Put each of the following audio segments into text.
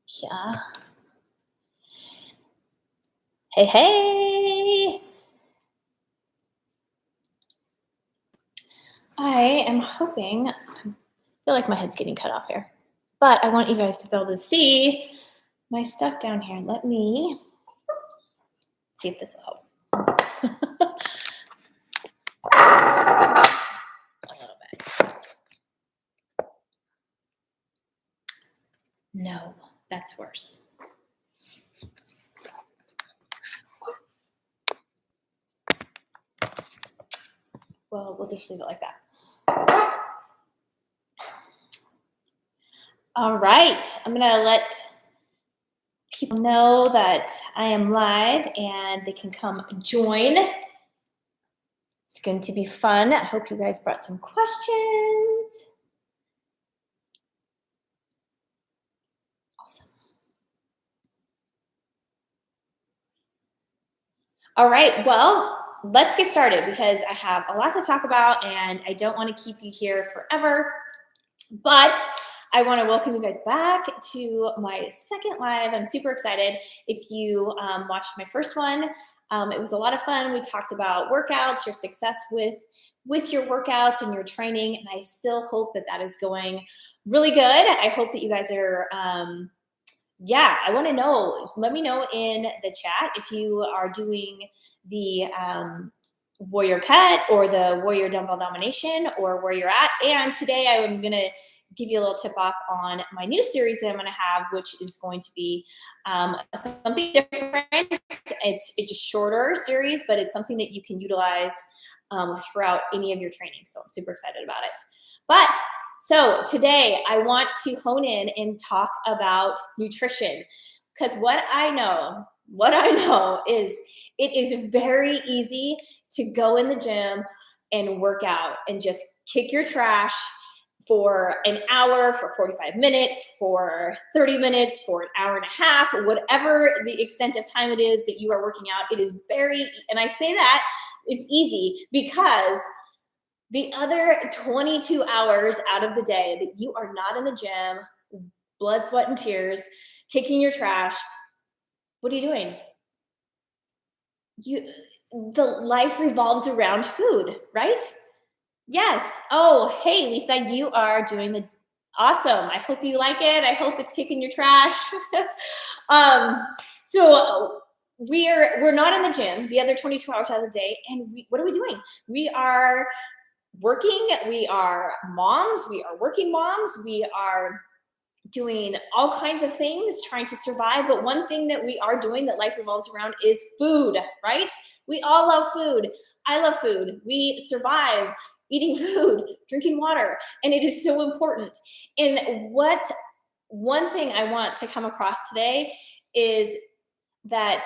Yeah. Hey, hey. I am hoping, I feel like my head's getting cut off here, but I want you guys to be able to see my stuff down here. Let me see if this will help. A little bit. No, that's worse. Well, we'll just leave it like that. All right. I'm going to let people know that I am live and they can come join. It's going to be fun. I hope you guys brought some questions. Awesome. All right, well, let's get started because I have a lot to talk about and I don't want to keep you here forever. But I want to welcome you guys back to my second live. I'm super excited. If you watched my first one, it was a lot of fun. We talked about workouts, your success with your workouts and your training, and I still hope that that is going really good. I hope that you guys are yeah, I want to know. Let me know in the chat if you are doing the warrior cut or the warrior dumbbell domination or where you're at. And today I'm going to give you a little tip off on my new series that I'm going to have, which is going to be something different. It's a shorter series, but it's something that you can utilize throughout any of your training. So I'm super excited about it. But so today I want to hone in and talk about nutrition because what I know is it is very easy to go in the gym and work out and just kick your trash for an hour, for 45 minutes, for 30 minutes, for an hour and a half, whatever the extent of time it is that you are working out. It is very, and I say that it's easy because the other 22 hours out of the day that you are not in the gym, blood, sweat, and tears, kicking your trash, what are you doing? The life revolves around food, right? Yes. Oh, hey, Lisa, you are doing the awesome. I hope you like it. I hope it's kicking your trash. So we're not in the gym the other 22 hours out of the day, and what are we doing? We are working, we are moms, we are working moms, we are doing all kinds of things trying to survive. But one thing that we are doing that life revolves around is food, right? We all love food. I love food. We survive eating food, drinking water, and it is so important. And one thing I want to come across today is that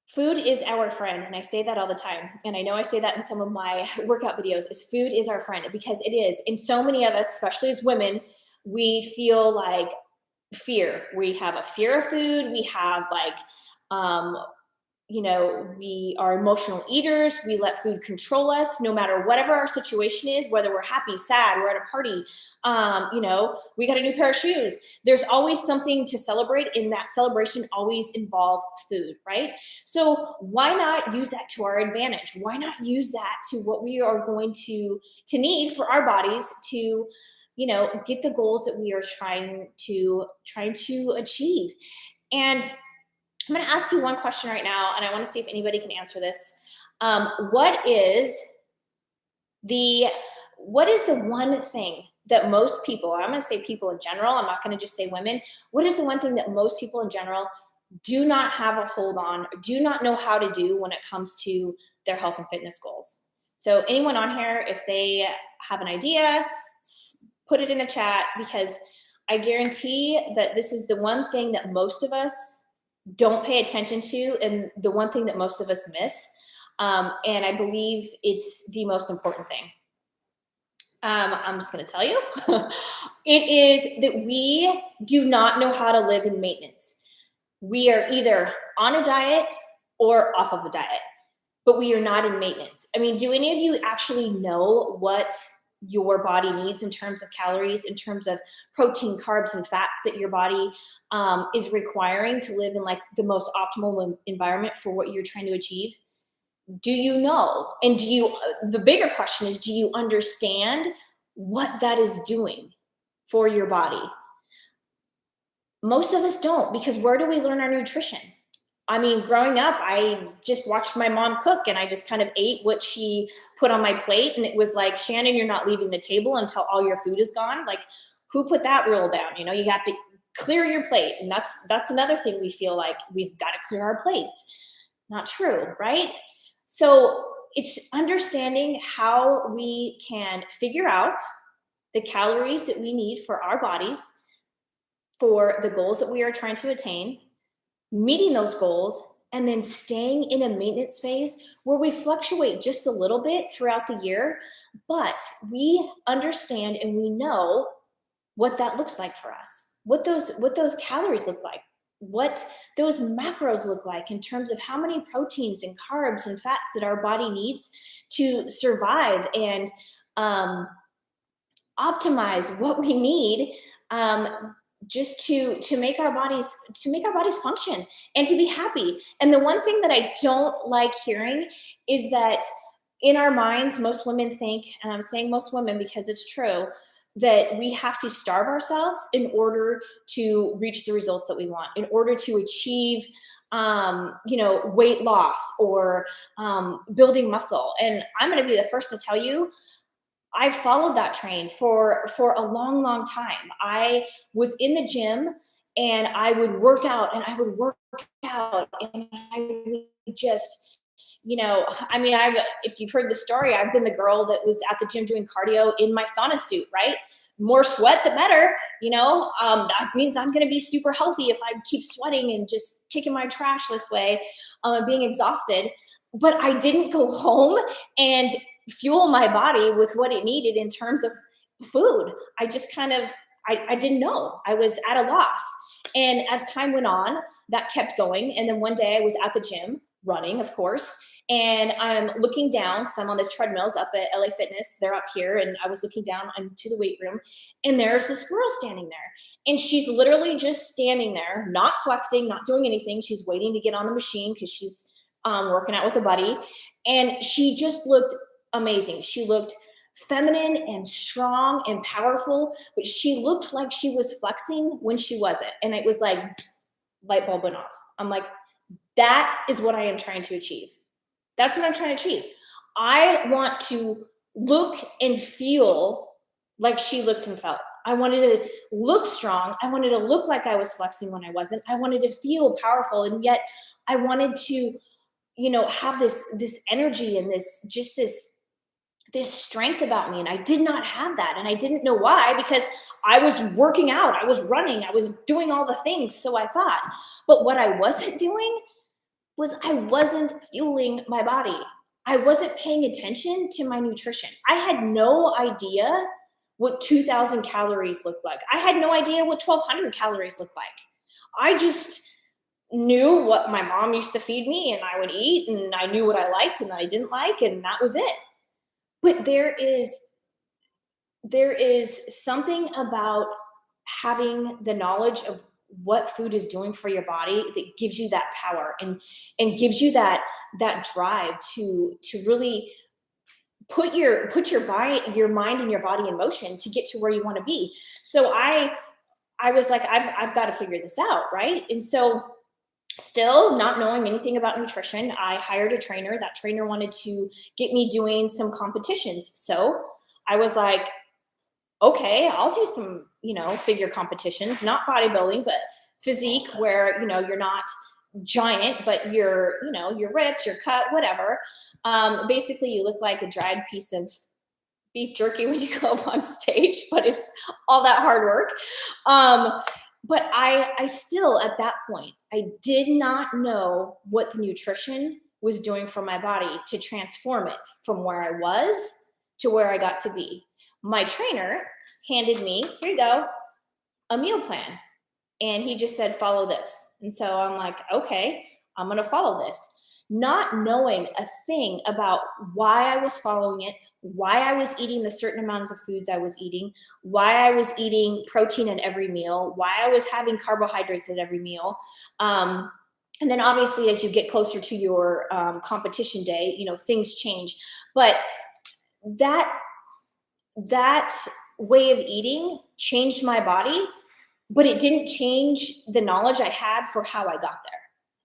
food is our friend, and I say that all the time. And I know I say that in some of my workout videos, is food is our friend, because it is. And so many of us, especially as women, we feel like fear. We have a fear of food. We have like, we are emotional eaters. We let food control us no matter whatever our situation is, whether we're happy, sad, we're at a party, we got a new pair of shoes. There's always something to celebrate, and that celebration always involves food, right? So why not use that to our advantage? Why not use that to what we are going to need for our bodies to, get the goals that we are trying to achieve? And I'm going to ask you one question right now, and I want to see if anybody can answer this. What is the one thing that most people, I'm going to say people in general, I'm not going to just say women, what is the one thing that most people in general do not have a hold on, do not know how to do when it comes to their health and fitness goals? So anyone on here, if they have an idea, put it in the chat, because I guarantee that this is the one thing that most of us don't pay attention to, and the one thing that most of us miss. And I believe it's the most important thing. I'm just going to tell you. It is that we do not know how to live in maintenance. We are either on a diet or off of a diet, but we are not in maintenance. I mean, do any of you actually know what your body needs in terms of calories, in terms of protein, carbs, and fats that your body is requiring to live in like the most optimal environment for what you're trying to achieve? Do you know? And the bigger question is, do you understand what that is doing for your body? Most of us don't, because where do we learn our nutrition? I mean, growing up, I just watched my mom cook and I just kind of ate what she put on my plate. And it was like, Shannon, you're not leaving the table until all your food is gone. Like, who put that rule down? You know, you have to clear your plate. And that's another thing we feel like we've got to clear our plates. Not true, right? So it's understanding how we can figure out the calories that we need for our bodies, for the goals that we are trying to attain, meeting those goals, and then staying in a maintenance phase where we fluctuate just a little bit throughout the year, but we understand and we know what that looks like for us, what those calories look like, what those macros look like in terms of how many proteins and carbs and fats that our body needs to survive and optimize what we need just to make our bodies function and to be happy. And the one thing that I don't like hearing is that in our minds, most women think, and I'm saying most women because it's true, that we have to starve ourselves in order to reach the results that we want, in order to achieve weight loss or building muscle. And I'm going to be the first to tell you, I followed that train for a long, long time. I was in the gym and I would work out and I would work out and I would just, if you've heard the story, I've been the girl that was at the gym doing cardio in my sauna suit, right? More sweat, the better, that means I'm going to be super healthy if I keep sweating and just kicking my trash this way, being exhausted. But I didn't go home and fuel my body with what it needed in terms of food. I just I didn't know. I was at a loss. And as time went on, that kept going. And then one day I was at the gym running, of course, and I'm looking down because I'm on the treadmills up at LA Fitness. They're up here. And I was looking down into the weight room and there's this girl standing there. And she's literally just standing there, not flexing, not doing anything. She's waiting to get on the machine because she's working out with a buddy. And she just looked amazing. She looked feminine and strong and powerful, but she looked like she was flexing when she wasn't. And it was like light bulb went off. I'm like, that is what I am trying to achieve. That's what I'm trying to achieve. I want to look and feel like she looked and felt. I wanted to look strong. I wanted to look like I was flexing when I wasn't. I wanted to feel powerful. And yet I wanted to, have this energy and this strength about me. And I did not have that. And I didn't know why, because I was working out, I was running, I was doing all the things. So I thought, but what I wasn't doing was I wasn't fueling my body. I wasn't paying attention to my nutrition. I had no idea what 2,000 calories looked like. I had no idea what 1,200 calories looked like. I just knew what my mom used to feed me and I would eat, and I knew what I liked and I didn't like, and that was it. But there is something about having the knowledge of what food is doing for your body that gives you that power and gives you that drive to really put your mind and your body in motion to get to where you want to be. So I was like, I've got to figure this out, right? And so, still not knowing anything about nutrition, I hired a trainer. That trainer wanted to get me doing some competitions. So I was like, okay, I'll do some, figure competitions, not bodybuilding, but physique, where, you're not giant, but you're ripped, you're cut, whatever. Basically you look like a dried piece of beef jerky when you go up on stage, but it's all that hard work. But I still, at that point, I did not know what the nutrition was doing for my body to transform it from where I was to where I got to be. My trainer handed me, here you go, a meal plan. And he just said, follow this. And so I'm like, okay, I'm going to follow this. not knowing a thing about why I was following it, why I was eating the certain amounts of foods I was eating, why I was eating protein at every meal, why I was having carbohydrates at every meal. And then obviously, as you get closer to your competition day, things change. But that that way of eating changed my body, but it didn't change the knowledge I had for how I got there.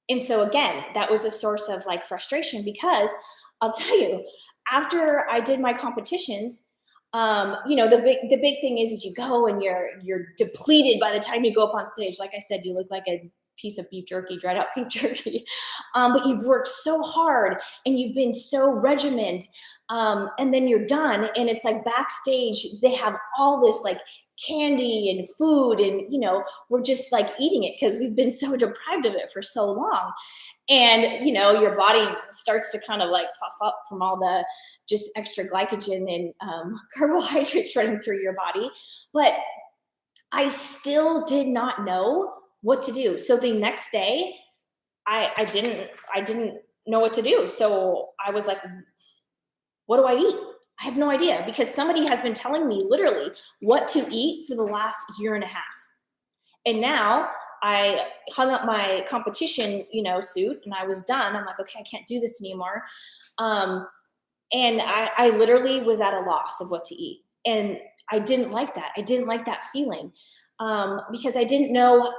And so again, that was a source of like frustration, because I'll tell you, after I did my competitions, the big thing is you go and you're depleted by the time you go up on stage. Like I said, you look like a piece of beef jerky, dried out beef jerky. But you've worked so hard and you've been so regimented. And then you're done, and it's like backstage, they have all this like candy and food, and we're just like eating it because we've been so deprived of it for so long. And your body starts to kind of like puff up from all the just extra glycogen and carbohydrates running through your body. But I still did not know what to do. So the next day, I didn't know what to do. So I was like, what do I eat? I have no idea, because somebody has been telling me literally what to eat for the last year and a half. And now I hung up my competition, suit, and I was done. I'm like, okay, I can't do this anymore. And I literally was at a loss of what to eat. And I didn't like that. I didn't like that feeling, because I didn't know.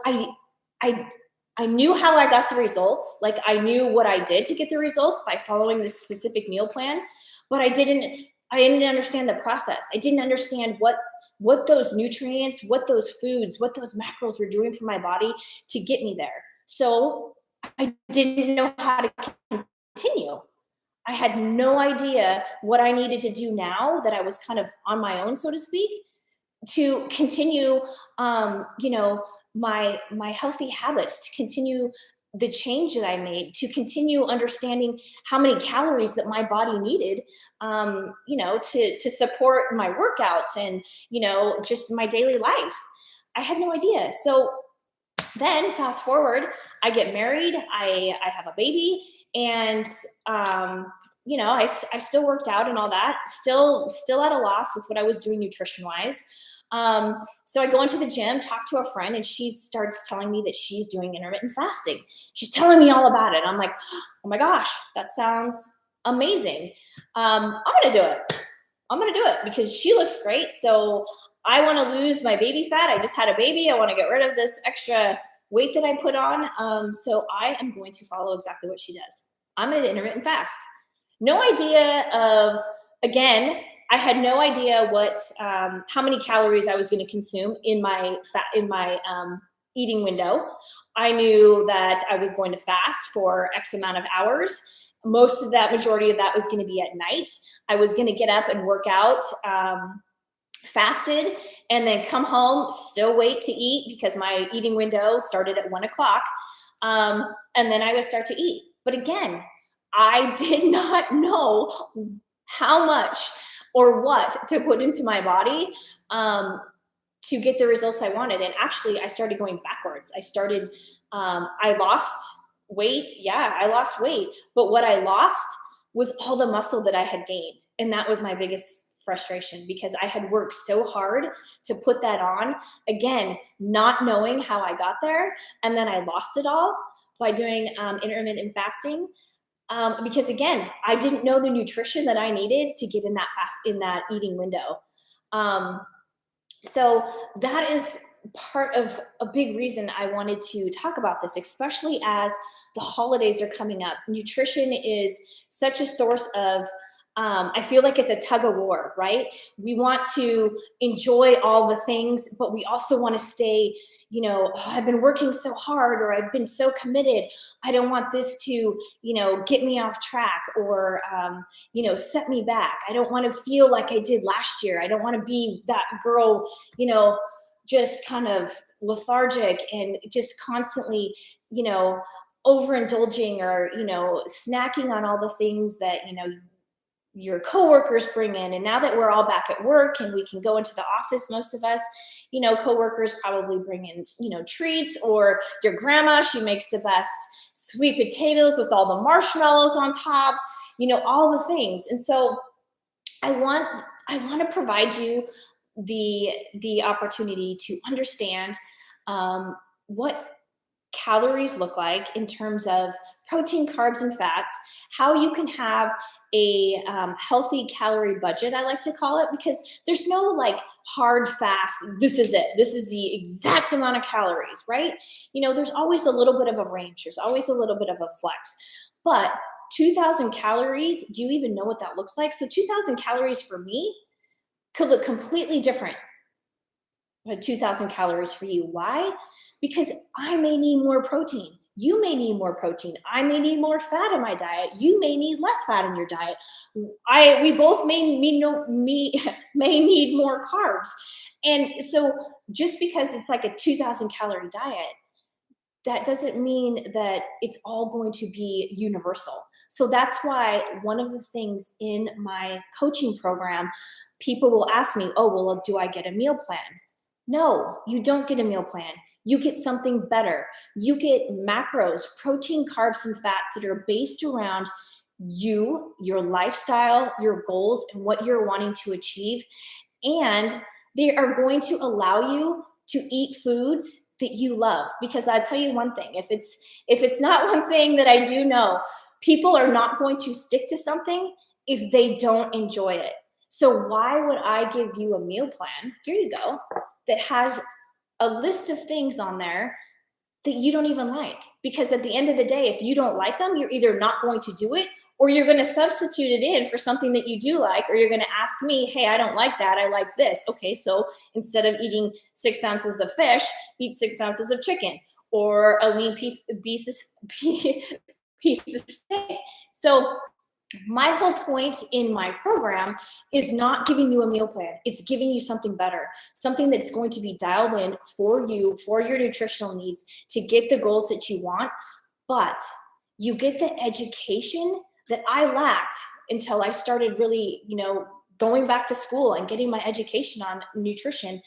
I knew how I got the results. Like, I knew what I did to get the results by following this specific meal plan, but I didn't understand the process. I didn't understand what those nutrients, what those foods, what those macros were doing for my body to get me there. So I didn't know how to continue. I had no idea what I needed to do now that I was kind of on my own, so to speak, to continue, my healthy habits, to continue the change that I made, to continue understanding how many calories that my body needed, to support my workouts and, just my daily life. I had no idea. So then fast forward, I get married, I have a baby, and, I still worked out and all that, still at a loss with what I was doing nutrition wise. So I go into the gym, talk to a friend, and she starts telling me that she's doing intermittent fasting. She's telling me all about it. I'm like, oh my gosh, that sounds amazing. I'm going to do it. I'm going to do it because she looks great. So I want to lose my baby fat. I just had a baby. I want to get rid of this extra weight that I put on. So I am going to follow exactly what she does. I'm going to intermittent fast. No idea of, again, I had no idea how many calories I was going to consume in my eating window. I knew that I was going to fast for X amount of hours. Most of that, majority of that was going to be at night. I was going to get up and work out, fasted, and then come home, still wait to eat because my eating window started at 1:00. And then I would start to eat. But again, I did not know how much or what to put into my body to get the results I wanted. And actually, I started going backwards. I lost weight. Yeah, I lost weight. But what I lost was all the muscle that I had gained. And that was my biggest frustration, because I had worked so hard to put that on. Again, not knowing how I got there. And then I lost it all by doing intermittent fasting. Because again, I didn't know the nutrition that I needed to get in that eating window. So that is part of a big reason I wanted to talk about this, especially as the holidays are coming up. Nutrition is such a source of, I feel like it's a tug of war, right? We want to enjoy all the things, but we also want to stay, I've been working so hard, or I've been so committed. I don't want this to, get me off track, or, set me back. I don't want to feel like I did last year. I don't want to be that girl, just kind of lethargic and just constantly, overindulging, or, snacking on all the things that, your coworkers bring in. And now that we're all back at work and we can go into the office, most of us, coworkers probably bring in, treats, or your grandma, she makes the best sweet potatoes with all the marshmallows on top, all the things. And so I want to provide you the opportunity to understand what calories look like in terms of protein, carbs, and fats, how you can have a healthy calorie budget, I like to call it, because there's no like hard fast, this is it, this is the exact amount of calories, right? There's always a little bit of a range, there's always a little bit of a flex. But 2,000 calories, do you even know what that looks like? So 2,000 calories for me could look completely different than 2,000 calories for you. Why? Because I may need more protein. You may need more protein. I may need more fat in my diet. You may need less fat in your diet. We both may need more carbs. And so just because it's like a 2,000 calorie diet, that doesn't mean that it's all going to be universal. So that's why one of the things in my coaching program, people will ask me, oh, well, do I get a meal plan? No, you don't get a meal plan. You get something better. You get macros, protein, carbs, and fats that are based around you, your lifestyle, your goals, and what you're wanting to achieve. And they are going to allow you to eat foods that you love. Because I'll tell you one thing, if it's not one thing that I do know, people are not going to stick to something if they don't enjoy it. So why would I give you a meal plan, here you go, that has a list of things on there that you don't even like? Because at the end of the day, if you don't like them, you're either not going to do it, or you're going to substitute it in for something that you do like, or you're going to ask me, hey, I don't like that, I like this. Okay, so instead of eating 6 ounces of fish, eat 6 ounces of chicken, or a lean piece of steak. So my whole point in my program is not giving you a meal plan. It's giving you something better, something that's going to be dialed in for you, for your nutritional needs, to get the goals that you want. But you get the education that I lacked until I started really, going back to school and getting my education on nutrition.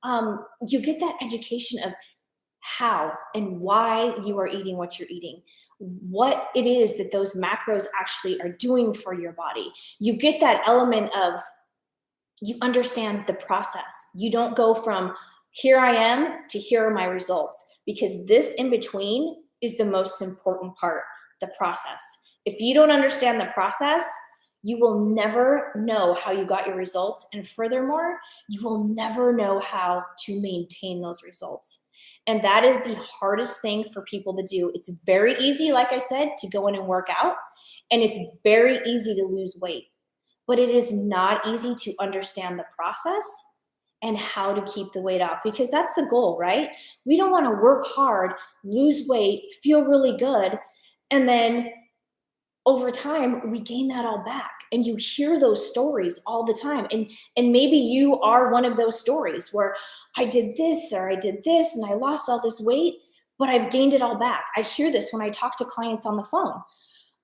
You get that education of how and why you are eating what you're eating, what it is that those macros actually are doing for your body. You get that element of, you understand the process. You don't go from here I am to here are my results, because this in between is the most important part, the process. If you don't understand the process, you will never know how you got your results. And furthermore, you will never know how to maintain those results. And that is the hardest thing for people to do. It's very easy, like I said, to go in and work out, and it's very easy to lose weight. But it is not easy to understand the process and how to keep the weight off, because that's the goal, right? We don't want to work hard, lose weight, feel really good, and then over time, we gain that all back. And you hear those stories all the time. And maybe you are one of those stories where I did this or I did this and I lost all this weight, but I've gained it all back. I hear this when I talk to clients on the phone.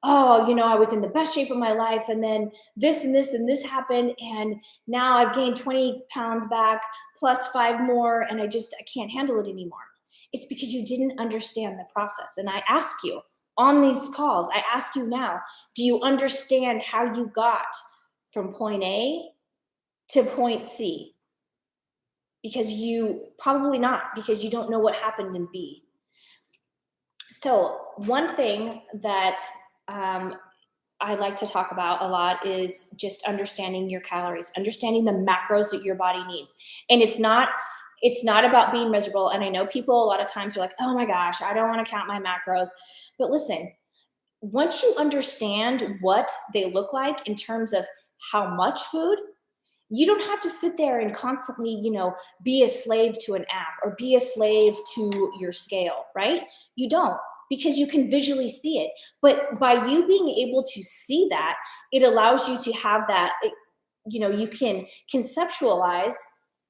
Oh, I was in the best shape of my life, and then this and this and this happened, and now I've gained 20 pounds back plus 5 more, and I can't handle it anymore. It's because you didn't understand the process. And I ask you, on these calls, I ask you now, do you understand how you got from point A to point C? Because you probably not, because you don't know what happened in B. So one thing that I like to talk about a lot is just understanding your calories, understanding the macros that your body needs. And it's not about being miserable. And I know people a lot of times are like, oh my gosh, I don't want to count my macros. But listen, once you understand what they look like in terms of how much food, you don't have to sit there and constantly, be a slave to an app or be a slave to your scale, right? You don't, because you can visually see it. But by you being able to see that, it allows you to have that, you can conceptualize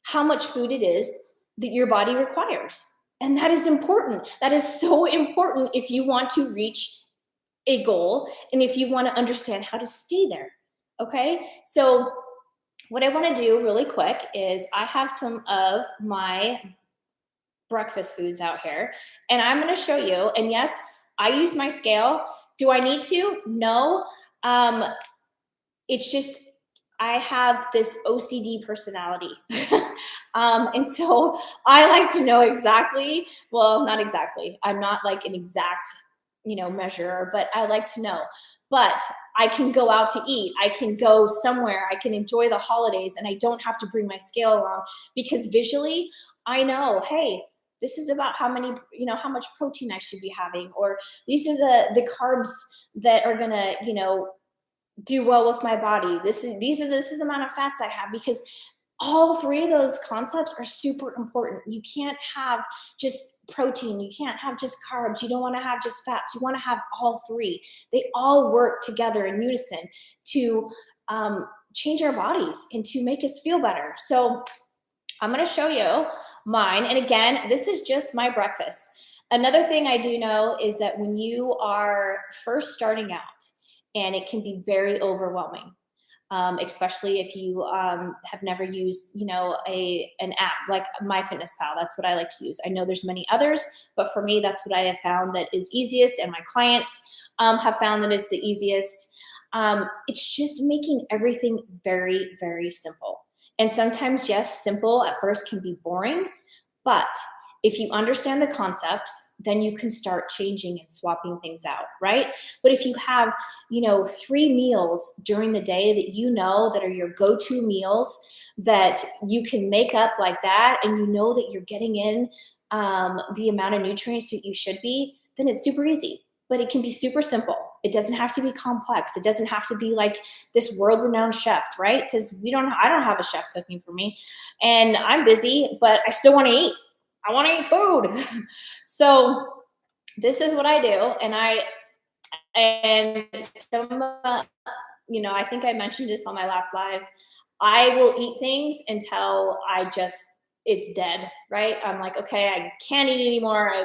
how much food it is that your body requires. And that is important. That is so important if you want to reach a goal and if you want to understand how to stay there. Okay, so what I want to do really quick is I have some of my breakfast foods out here, and I'm going to show you. And yes, I use my scale. Do I need to? No. Um, it's just I have this OCD personality. And so I like to know exactly, well, not exactly. I'm not like an exact, measurer, but I like to know. But I can go out to eat. I can go somewhere. I can enjoy the holidays and I don't have to bring my scale along because visually I know, hey, this is about how many, how much protein I should be having, or these are the carbs that are gonna, do well with my body. This is the amount of fats I have, because all three of those concepts are super important. You can't have just protein, you can't have just carbs, you don't want to have just fats, you want to have all three. They all work together in unison to change our bodies and to make us feel better. So I'm going to show you mine. And again, this is just my breakfast. Another thing I do know is that when you are first starting out, and it can be very overwhelming, especially if you have never used, an app like MyFitnessPal. That's what I like to use. I know there's many others, but for me, that's what I have found that is easiest, and my clients have found that it's the easiest. It's just making everything very, very simple. And sometimes, yes, simple at first can be boring, but if you understand the concepts, then you can start changing and swapping things out, right? But if you have, 3 meals during the day that are your go-to meals that you can make up like that, and that you're getting in the amount of nutrients that you should be, then it's super easy. But it can be super simple. It doesn't have to be complex. It doesn't have to be like this world-renowned chef, right? Because I don't have a chef cooking for me, and I'm busy, but I still want to eat. I want to eat food. So this is what I do. And some, I think I mentioned this on my last live. I will eat things until it's dead, right? I'm like, okay, I can't eat anymore. I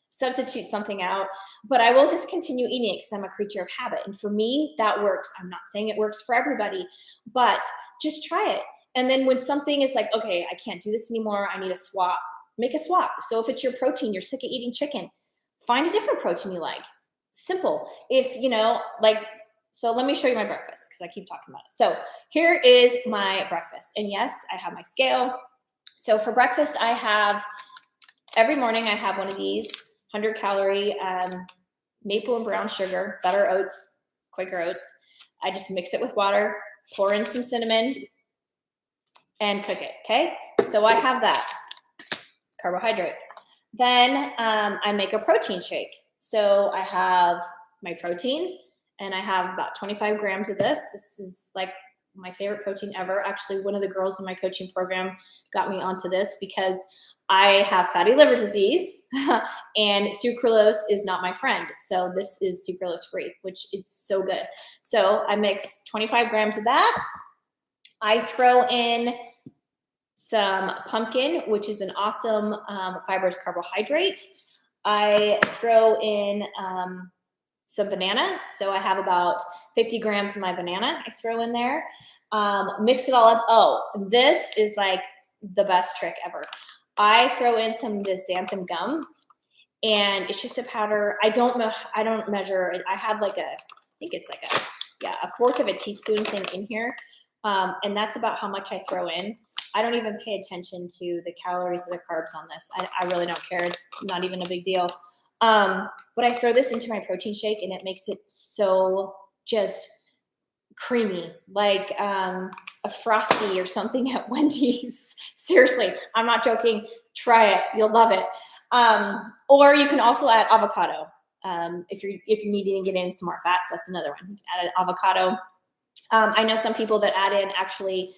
substitute something out, but I will just continue eating it because I'm a creature of habit. And for me, that works. I'm not saying it works for everybody, but just try it. And then when something is like, okay, I can't do this anymore, I need a swap, make a swap. So if it's your protein, you're sick of eating chicken, find a different protein you like. Simple. So let me show you my breakfast because I keep talking about it. So here is my breakfast. And yes, I have my scale. So for breakfast, every morning I have one of these 100-calorie maple and brown sugar, butter oats, Quaker oats. I just mix it with water, pour in some cinnamon, and cook it, okay? So I have that, carbohydrates. Then I make a protein shake. So I have my protein, and I have about 25 grams of this. This is like my favorite protein ever. Actually, one of the girls in my coaching program got me onto this because I have fatty liver disease and sucralose is not my friend. So this is sucralose free, which it's so good. So I mix 25 grams of that. I throw in some pumpkin, which is an awesome fibrous carbohydrate. I throw in some banana. So I have about 50 grams of my banana I throw in there. Mix it all up. Oh, this is like the best trick ever. I throw in some of this Xanthan Gum, and it's just a powder. I don't measure. I have I think it's like a fourth of a teaspoon thing in here. And that's about how much I throw in. I don't even pay attention to the calories or the carbs on this. I really don't care. It's not even a big deal. But I throw this into my protein shake, and it makes it so just creamy, like a Frosty or something at Wendy's. Seriously, I'm not joking. Try it. You'll love it. Or you can also add avocado. If you're needing to get in some more fats, that's another one. You can add an avocado. I know some people that add in actually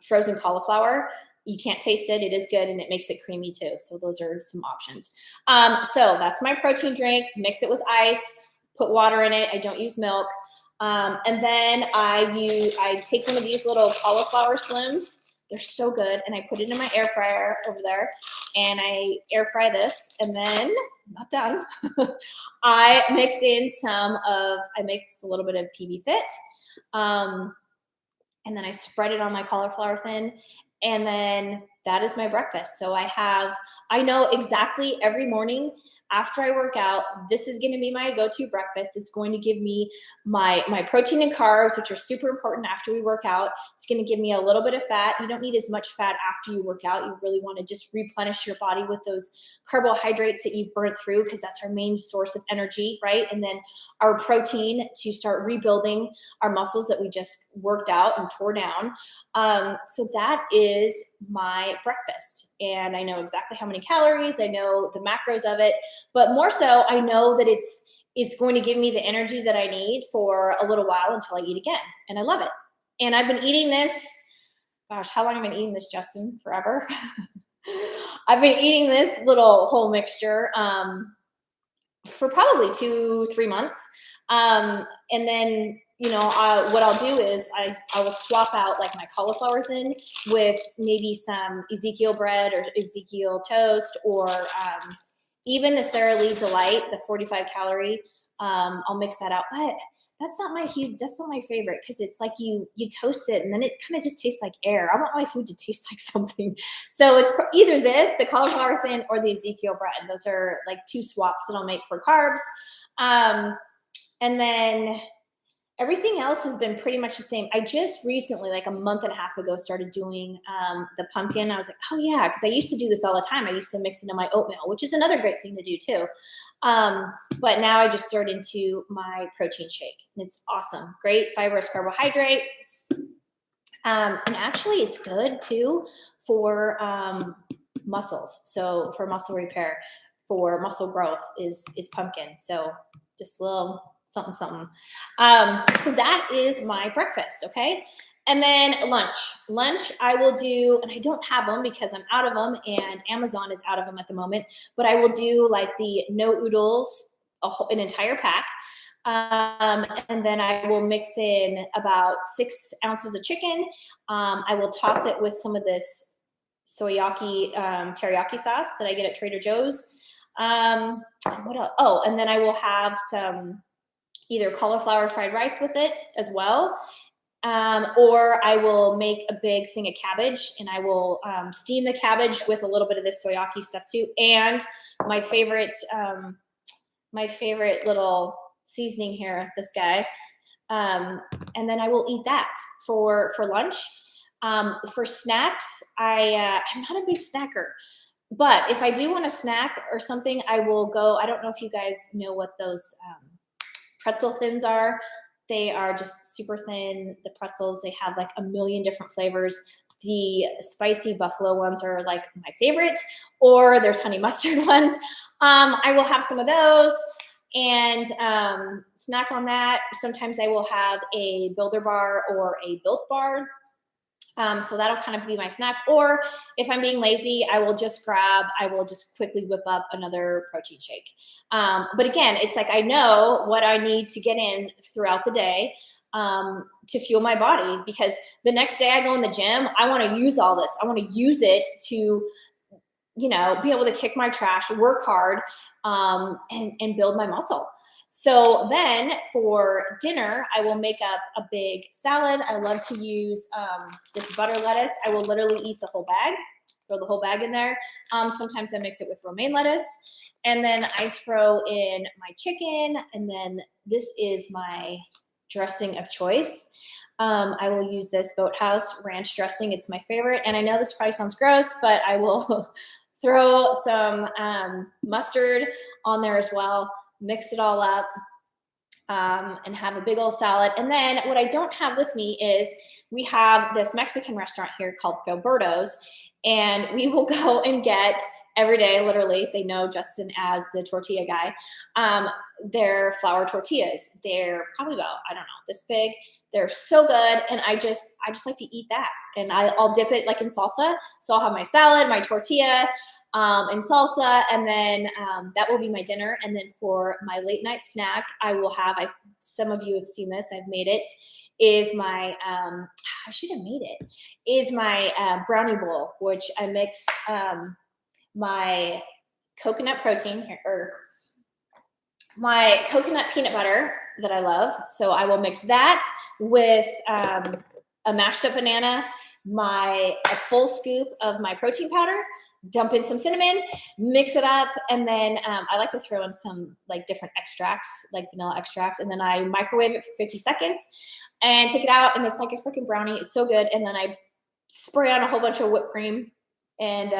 frozen cauliflower. You can't taste it. It is good, and it makes it creamy too. So those are some options. So that's my protein drink. Mix it with ice. Put water in it. I don't use milk. And then I take one of these little cauliflower slims. They're so good. And I put it in my air fryer over there, and I air fry this. And then I'm not done. I mix a little bit of PB Fit. And then I spread it on my cauliflower thin, and then that is my breakfast. So I know exactly every morning after I work out, this is going to be my go-to breakfast. It's going to give me my protein and carbs, which are super important after we work out. It's going to give me a little bit of fat. You don't need as much fat after you work out. You really want to just replenish your body with those carbohydrates that you've burnt through, because that's our main source of energy, right? And then our protein to start rebuilding our muscles that we just worked out and tore down. So that is my breakfast. And I know exactly how many calories, I know the macros of it, but more so, I know that it's going to give me the energy that I need for a little while until I eat again. And I love it. And I've been eating this, gosh, how long have I been eating this, Justin? Forever. I've been eating this little whole mixture for probably 2-3 months. And then, what I'll do is I will swap out like my cauliflower thin with maybe some Ezekiel bread or Ezekiel toast, or even the Sara Lee Delight, the 45 calorie. I'll mix that out, but that's not my favorite, because it's like you toast it and then it kind of just tastes like air. I want my food to taste like something. So it's either this, the cauliflower thin, or the Ezekiel bread. Those are like two swaps that I'll make for carbs. And then everything else has been pretty much the same. I just recently, like a month and a half ago, started doing the pumpkin. I was like, oh yeah, because I used to do this all the time. I used to mix it in my oatmeal, which is another great thing to do too. But now I just throw it into my protein shake, and it's awesome. Great fibrous carbohydrates. And actually it's good too for muscles. So for muscle repair, for muscle growth is pumpkin. So just a little something. So that is my breakfast. Okay. And then lunch I will do, and I don't have them because I'm out of them and Amazon is out of them at the moment, but I will do like the no oodles, an entire pack. And then I will mix in about 6 ounces of chicken. I will toss it with some of this soyaki teriyaki sauce that I get at Trader Joe's. What else? Oh, and then I will have some either cauliflower fried rice with it as well. Or I will make a big thing of cabbage, and I will steam the cabbage with a little bit of this soyaki stuff too. And my favorite little seasoning here, this guy. And then I will eat that for lunch. For snacks, I'm not a big snacker, but if I do want a snack or something, I will go. I don't know if you guys know what those pretzel thins are. They are just super thin. The pretzels, they have like a million different flavors. The spicy buffalo ones are like my favorite, or there's honey mustard ones. I will have some of those and snack on that. Sometimes I will have a Builder bar or a Built bar. So that'll kind of be my snack. Or if I'm being lazy, I will just quickly whip up another protein shake. But again, it's like I know what I need to get in throughout the day to fuel my body, because the next day I go in the gym, I want to use all this. I want to use it to, be able to kick my trash, work hard, and build my muscle. So then for dinner, I will make up a big salad. I love to use this butter lettuce. I will literally eat the whole bag, throw the whole bag in there. Sometimes I mix it with romaine lettuce. And then I throw in my chicken. And then this is my dressing of choice. I will use this Boathouse ranch dressing. It's my favorite. And I know this probably sounds gross, but I will throw some mustard on there as well. Mix it all up and have a big old salad. And then what I don't have with me is we have this Mexican restaurant here called Filberto's, and we will go and get every day, literally, they know Justin as the tortilla guy, their flour tortillas. They're probably about, I don't know, this big. They're so good, and I just like to eat that. And I'll dip it like in salsa. So I'll have my salad, my tortilla, and salsa, and then that will be my dinner. And then for my late night snack, I will have, some of you have seen this, I've made it, is my, I should have made it, is my brownie bowl, which I mix my coconut protein, or my coconut peanut butter, that I love. So I will mix that with a mashed up banana, a full scoop of my protein powder, dump in some cinnamon, mix it up, and then I like to throw in some like different extracts, like vanilla extract, and then I microwave it for 50 seconds and take it out, and it's like a freaking brownie. It's so good. And then I spray on a whole bunch of whipped cream, and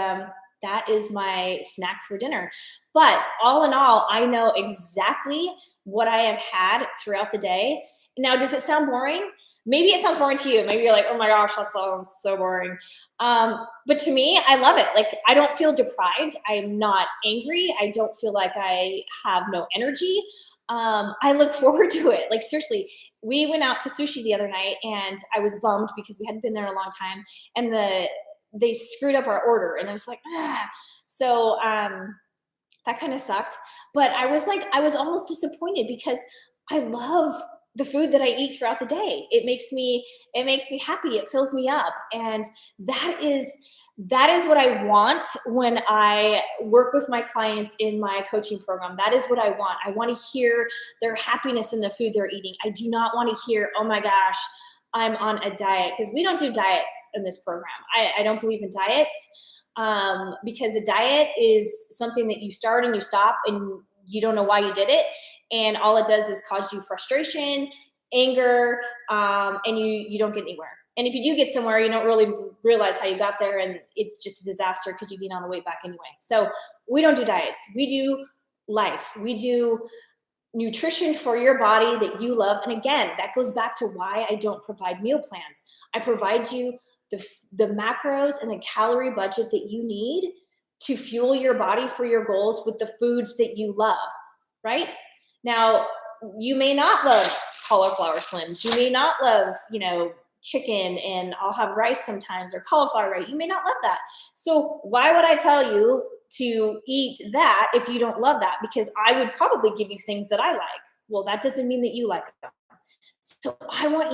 that is my snack for dinner. But all in all, I know exactly what I have had throughout the day. Now, does it sound boring? Maybe it sounds boring to you. Maybe you're like, oh my gosh, that sounds so boring. But to me, I love it. Like, I don't feel deprived. I'm not angry. I don't feel like I have no energy. I look forward to it. Like, seriously, we went out to sushi the other night, and I was bummed because we hadn't been there in a long time, and they screwed up our order, and I was like, ah. So that kind of sucked. But I was almost disappointed because I love the food that I eat throughout the day. It makes me happy. It fills me up. And that is what I want when I work with my clients in my coaching program. That is what I want. I want to hear their happiness in the food they're eating. I do not want to hear, oh my gosh, I'm on a diet, because we don't do diets in this program. I don't believe in diets because a diet is something that you start and you stop and you don't know why you did it. And all it does is cause you frustration, anger, and you don't get anywhere. And if you do get somewhere, you don't really realize how you got there, and it's just a disaster because you gain on the weight back anyway. So we don't do diets. We do life. We do nutrition for your body that you love. And again, that goes back to why I don't provide meal plans. I provide you the macros and the calorie budget that you need to fuel your body for your goals with the foods that you love, right? Now, you may not love cauliflower slims. You may not love, chicken, and I'll have rice sometimes, or cauliflower, right? You may not love that. So why would I tell you to eat that if you don't love that? Because I would probably give you things that I like. Well, that doesn't mean that you like them. So I want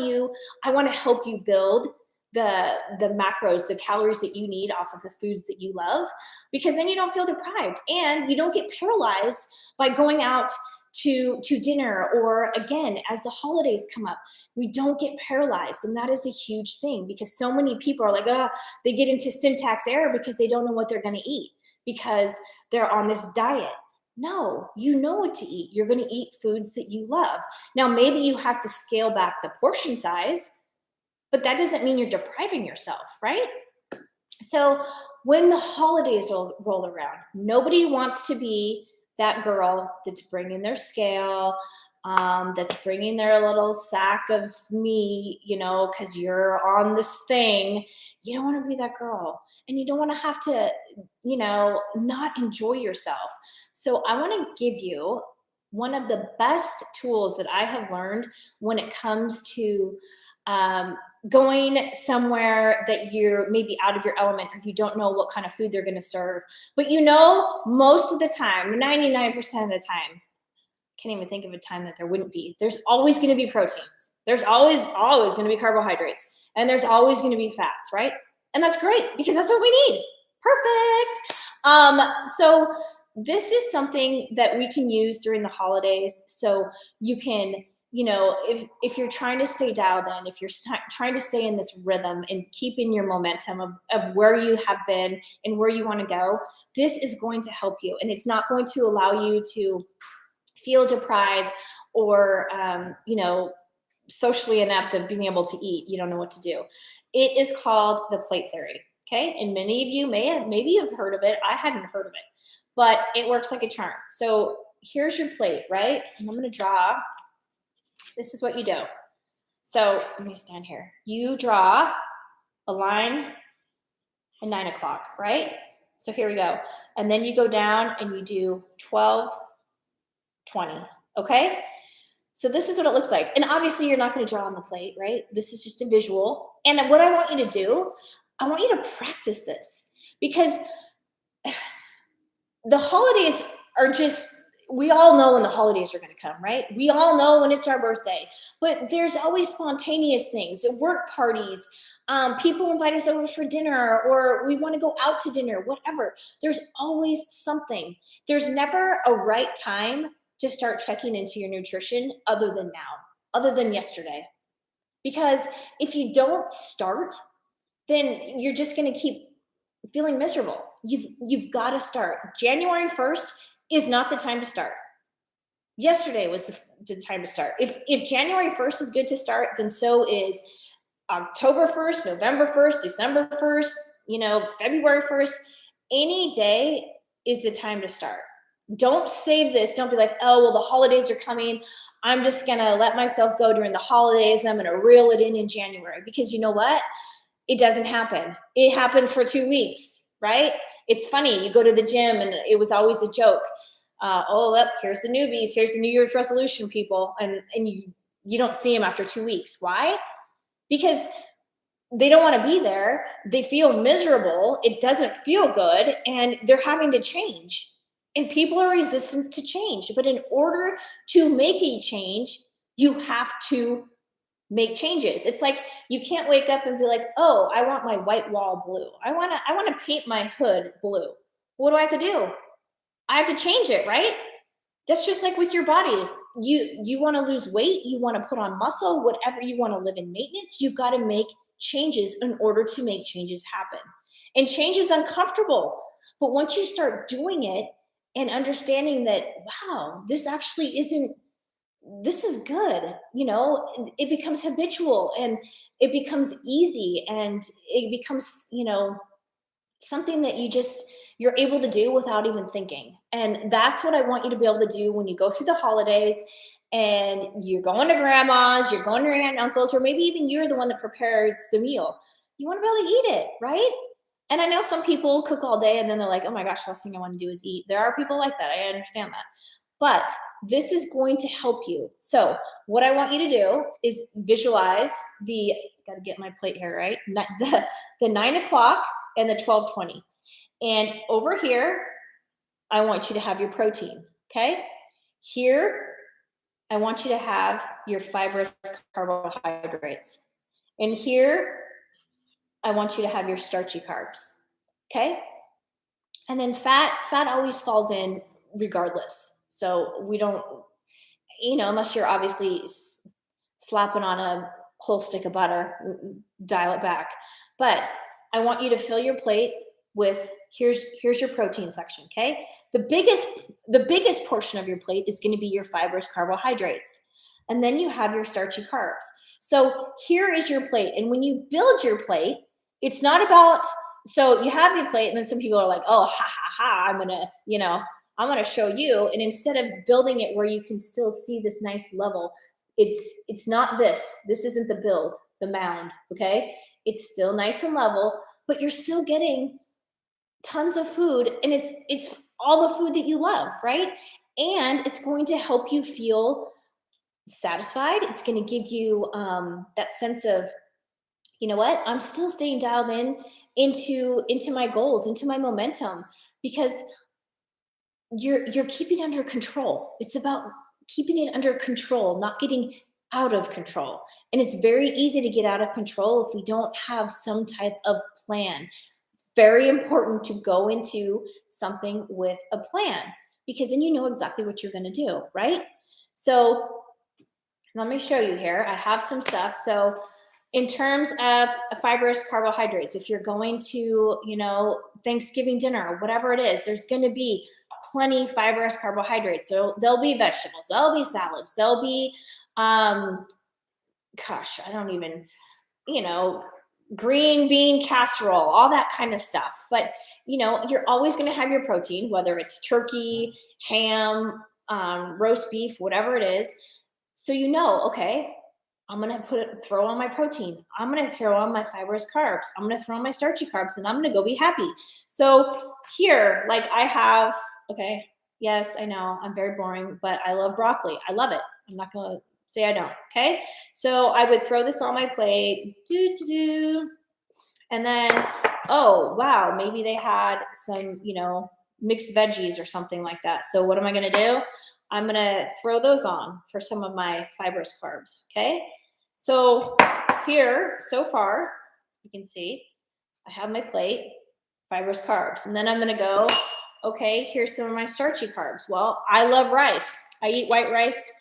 to help you build the macros, the calories that you need off of the foods that you love, because then you don't feel deprived and you don't get paralyzed by going out to dinner, or again, as the holidays come up, we don't get paralyzed. And that is a huge thing, because so many people are like, they get into syntax error because they don't know what they're going to eat because they're on this diet. No, you know what to eat. You're going to eat foods that you love. Now, maybe you have to scale back the portion size, but that doesn't mean you're depriving yourself, right? So when the holidays roll around, nobody wants to be that girl that's bringing their scale, that's bringing their little sack of meat, because you're on this thing. You don't want to be that girl, and you don't want to have to, not enjoy yourself. So I want to give you one of the best tools that I have learned when it comes to going somewhere that you're maybe out of your element, or you don't know what kind of food they're going to serve. But most of the time, 99% of the time, can't even think of a time that there wouldn't be. There's always going to be proteins. There's always going to be carbohydrates, and there's always going to be fats, right? And that's great, because that's what we need. Perfect. So this is something that we can use during the holidays. So you can, if you're trying to stay dialed in, if you're trying to stay in this rhythm and keep in your momentum of where you have been and where you want to go, this is going to help you. And it's not going to allow you to feel deprived or, socially inept of being able to eat. You don't know what to do. It is called the plate theory. Okay. And many of you maybe have heard of it. I hadn't heard of it, but it works like a charm. So here's your plate, right? And I'm going to draw. This is what you do. So let me stand here. You draw a line at 9 o'clock, right? So here we go. And then you go down and you do 12, 20. Okay? So this is what it looks like. And obviously you're not going to draw on the plate, right? This is just a visual. And what I want you to do, I want you to practice this, because the holidays are just, we all know when the holidays are going to come, right? We all know when it's our birthday, but there's always spontaneous things, work parties, people invite us over for dinner, or we want to go out to dinner, whatever. There's always something. There's never a right time to start checking into your nutrition other than now, other than yesterday. Because if you don't start, then you're just going to keep feeling miserable. You've got to start. January 1st is not the time to start. Yesterday was the time to start. If January 1st is good to start, then so is October 1st, November 1st, December 1st, February 1st. Any day is the time to start. Don't save this. Don't be like, oh, well, the holidays are coming. I'm just going to let myself go during the holidays. I'm going to reel it in January. Because you know what? It doesn't happen. It happens for 2 weeks, right? It's funny. You go to the gym and it was always a joke. Look, here's the newbies. Here's the New Year's resolution people. And you don't see them after 2 weeks. Why? Because they don't want to be there. They feel miserable. It doesn't feel good. And they're having to change. And people are resistant to change. But in order to make a change, you have to make changes. It's like you can't wake up and be like, oh, I want my white wall blue. I want to paint my hood blue. What do I have to do? I have to change it, right? That's just like with your body. You want to lose weight, you want to put on muscle, whatever you want to live in maintenance, you've got to make changes in order to make changes happen. And change is uncomfortable. But once you start doing it and understanding that, wow, this is good, it becomes habitual and it becomes easy and it becomes, something that you're able to do without even thinking. And that's what I want you to be able to do when you go through the holidays and you're going to grandma's, you're going to your aunt and uncle's, or maybe even you're the one that prepares the meal. You want to be able to eat it, right? And I know some people cook all day and then they're like, oh my gosh, last thing I want to do is eat. There are people like that. I understand that. But this is going to help you. So what I want you to do is visualize got to get my plate here, right? The 9 o'clock and the 12:20. And over here, I want you to have your protein, okay? Here, I want you to have your fibrous carbohydrates. And here, I want you to have your starchy carbs, okay? And then fat always falls in regardless. So we don't, unless you're obviously slapping on a whole stick of butter, dial it back. But I want you to fill your plate with, here's your protein section, okay? The biggest portion of your plate is going to be your fibrous carbohydrates. And then you have your starchy carbs. So here is your plate. And when you build your plate, it's not about, so you have the plate and then some people are like, oh, I'm going to show you. And instead of building it where you can still see this nice level, it's not this. This isn't the build, the mound, okay? It's still nice and level, but you're still getting tons of food, and it's all the food that you love, right? And it's going to help you feel satisfied. It's going to give you that sense of, you know what? I'm still staying dialed into my goals, into my momentum, because you're keeping it under control. It's about keeping it under control, not getting out of control. And it's very easy to get out of control if we don't have some type of plan. It's very important to go into something with a plan, because then you know exactly what you're going to do, right? So let me show you here. I have some stuff. So in terms of fibrous carbohydrates, if you're going to, Thanksgiving dinner or whatever it is, there's going to be plenty fibrous carbohydrates. So there'll be vegetables, there'll be salads, there'll be, green bean casserole, all that kind of stuff. But, you're always going to have your protein, whether it's turkey, ham, roast beef, whatever it is. So, okay, I'm going to throw on my protein. I'm going to throw on my fibrous carbs. I'm going to throw on my starchy carbs, and I'm going to go be happy. So here, I have, okay, yes, I know I'm very boring, but I love broccoli. I love it. I'm not going to say I don't, okay? So I would throw this on my plate, and then, oh, wow, maybe they had some, mixed veggies or something like that. So what am I going to do? I'm going to throw those on for some of my fibrous carbs, okay? So here, so far, you can see I have my plate, fibrous carbs, and then I'm going to go Okay, here's some of my starchy carbs. Well, I love rice. I eat white rice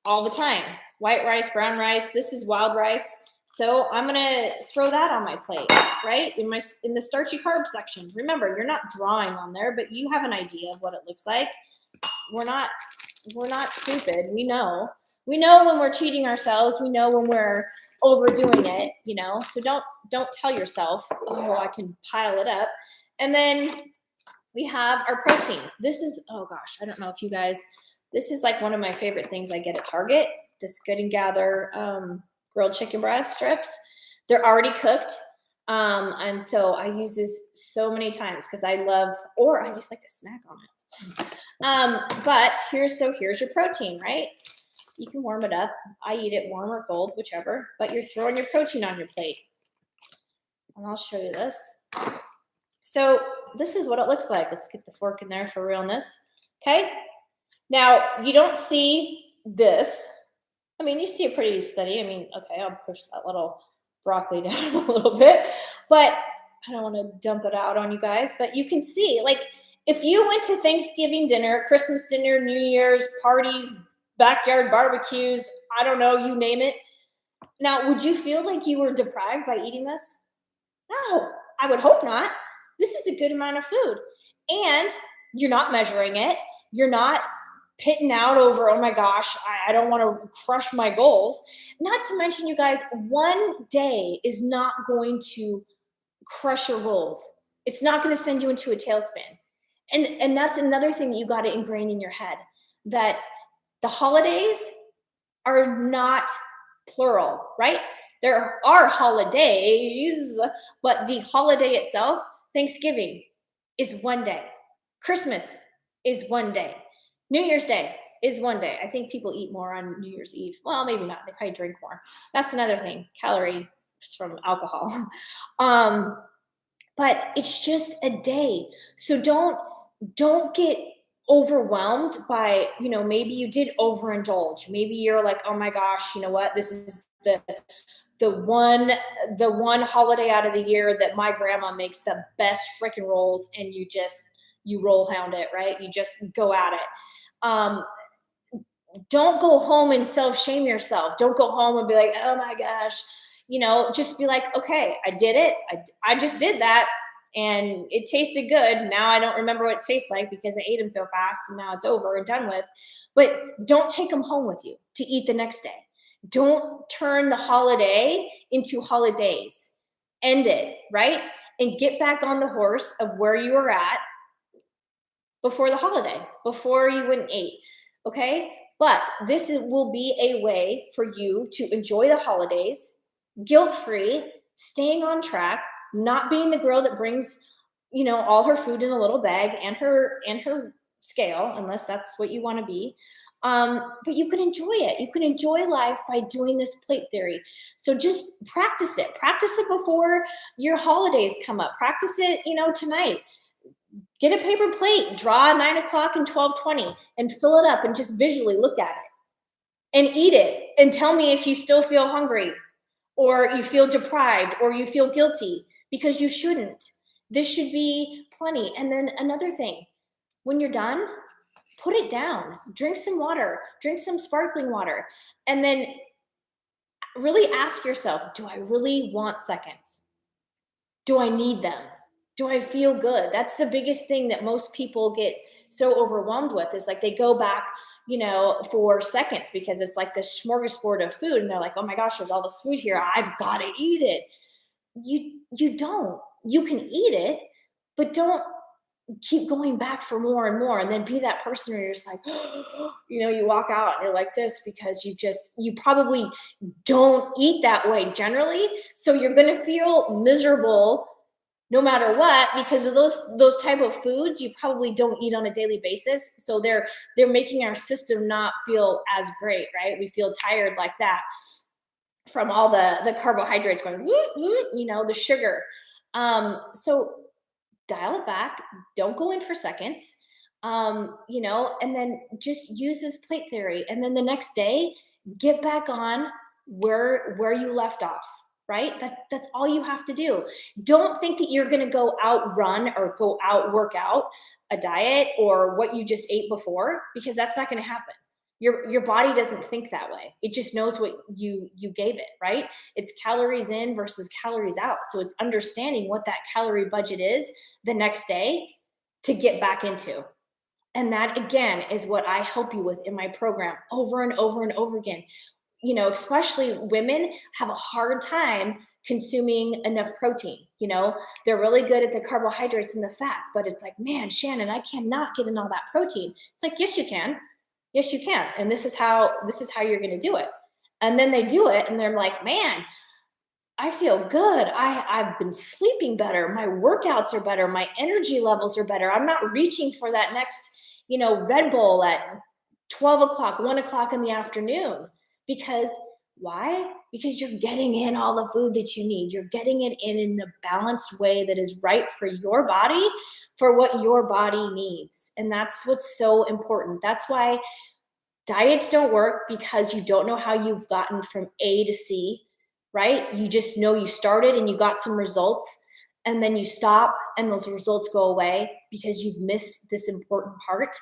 all the time. White rice, brown rice. This is wild rice. So I'm gonna throw that on my plate, right? In the starchy carb section. Remember, you're not drawing on there, but you have an idea of what it looks like. We're not stupid. We know when we're cheating ourselves. We know when we're overdoing it, So don't tell yourself, oh, I can pile it up. And then we have our protein. This is, oh gosh, I don't know if you guys, this is like one of my favorite things I get at Target. This Good and Gather grilled chicken breast strips. They're already cooked. And so I use this so many times because I love, or I just like to snack on it. But here's your protein, right? You can warm it up. I eat it warm or cold, whichever, but you're throwing your protein on your plate. And I'll show you this. So this is what it looks like. Let's get the fork in there for realness. Okay. Now you don't see this. I mean, you see it pretty steady. I mean, okay, I'll push that little broccoli down a little bit, but I don't want to dump it out on you guys, but you can see, like, if you went to Thanksgiving dinner, Christmas dinner, New Year's parties, backyard barbecues, I don't know, you name it. Now, would you feel like you were deprived by eating this? No, I would hope not. This is a good amount of food. And you're not measuring it. You're not pitting out over, oh my gosh, I don't want to crush my goals. Not to mention, you guys, one day is not going to crush your goals. It's not going to send you into a tailspin. And that's another thing that you got to ingrain in your head, that the holidays are not plural, right? There are holidays, but the holiday itself, Thanksgiving, is one day. Christmas is one day. New Year's Day is one day. I think people eat more on New Year's Eve. Well, maybe not. They probably drink more. That's another thing. Calories from alcohol. But it's just a day. So don't get overwhelmed by, maybe you did overindulge. Maybe you're like, oh my gosh, you know what? This is the one holiday out of the year that my grandma makes the best freaking rolls, and you roll hound it, right? You just go at it. Don't go home and self-shame yourself. Don't go home and be like, oh my gosh, just be like, okay, I did it. I just did that and it tasted good. Now I don't remember what it tastes like because I ate them so fast and now it's over and done with. But don't take them home with you to eat the next day. Don't turn the holiday into holidays. End it, right? And get back on the horse of where you were at before the holiday, before you went and ate, okay? But this will be a way for you to enjoy the holidays, guilt-free, staying on track, not being the girl that brings, all her food in a little bag and her scale, unless that's what you want to be. But you can enjoy it. You can enjoy life by doing this plate theory. So just practice it. Practice it before your holidays come up. Practice it, tonight. Get a paper plate, draw 9 o'clock and 12:20 and fill it up and just visually look at it and eat it and tell me if you still feel hungry or you feel deprived or you feel guilty, because you shouldn't. This should be plenty. And then another thing, when you're done, put it down, drink some water, drink some sparkling water, and then really ask yourself, do I really want seconds? Do I need them? Do I feel good? That's the biggest thing that most people get so overwhelmed with, is like they go back, for seconds because it's like this smorgasbord of food. And they're like, oh my gosh, there's all this food here. I've got to eat it. You don't. You can eat it, but don't keep going back for more and more, and then be that person where you're just like, you walk out and you're like this because you probably don't eat that way generally. So you're going to feel miserable no matter what, because of those type of foods you probably don't eat on a daily basis. So they're making our system not feel as great, right? We feel tired like that from all the carbohydrates going, the sugar. So dial it back. Don't go in for seconds, and then just use this plate theory. And then the next day, get back on where you left off. right? That's all you have to do. Don't think that you're going to go out run or go out work out a diet or what you just ate before, because that's not going to happen. Your body doesn't think that way. It just knows what you gave it, right? It's calories in versus calories out. So it's understanding what that calorie budget is the next day to get back into. And that again is what I help you with in my program over and over and over again. Especially women have a hard time consuming enough protein. They're really good at the carbohydrates and the fats, but it's like, man, Shannon, I cannot get in all that protein. It's like, yes, you can. Yes, you can. And this is how you're going to do it. And then they do it and they're like, man, I feel good. I've been sleeping better. My workouts are better. My energy levels are better. I'm not reaching for that next, Red Bull at 12 o'clock, 1 o'clock in the afternoon. Because why? Because you're getting in all the food that you need. You're getting it in the balanced way that is right for your body, for what your body needs. And that's what's so important. That's why diets don't work, because you don't know how you've gotten from A to C, right? You just know you started and you got some results, and then you stop and those results go away because you've missed this important part.